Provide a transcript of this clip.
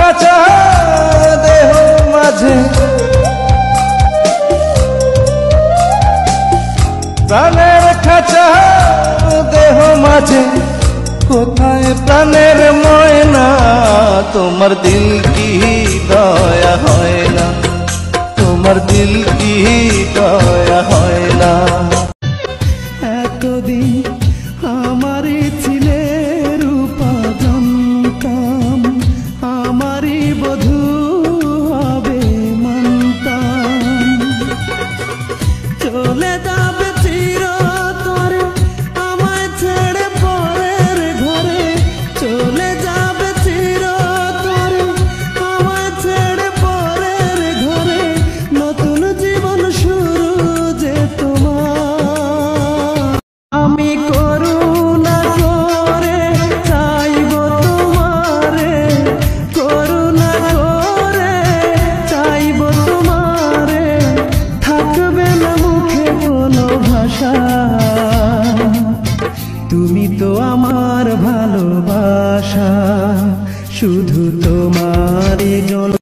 খাঁচা দেহ মাঝে, প্রাণের খাঁচা দেহ মাঝে, কোথায় প্রাণের ময়না? তোমার দিল কি দয়া হয় না? তোমার দিল কি দয়া হয় না? এতদিন আমারই ছিলে রূপা, জানতাম আমারই বধূ হবে মানতাম। চলে যাবে চিরতরে আমায় ছেড়ে পরের ঘরে, চলে যাবে চিরতরে আমায় ছেড়ে পরের ঘরে, নতুন জীবন শুরু যে তোমার। আমি করুণা করে চাইব তোমারে, করুণা করে চাইব তোমারে, থাকবে না মুখে কোনো ভাষা। তুমি তো আমার ভালোবাসা, শুধু তোমারই জন্য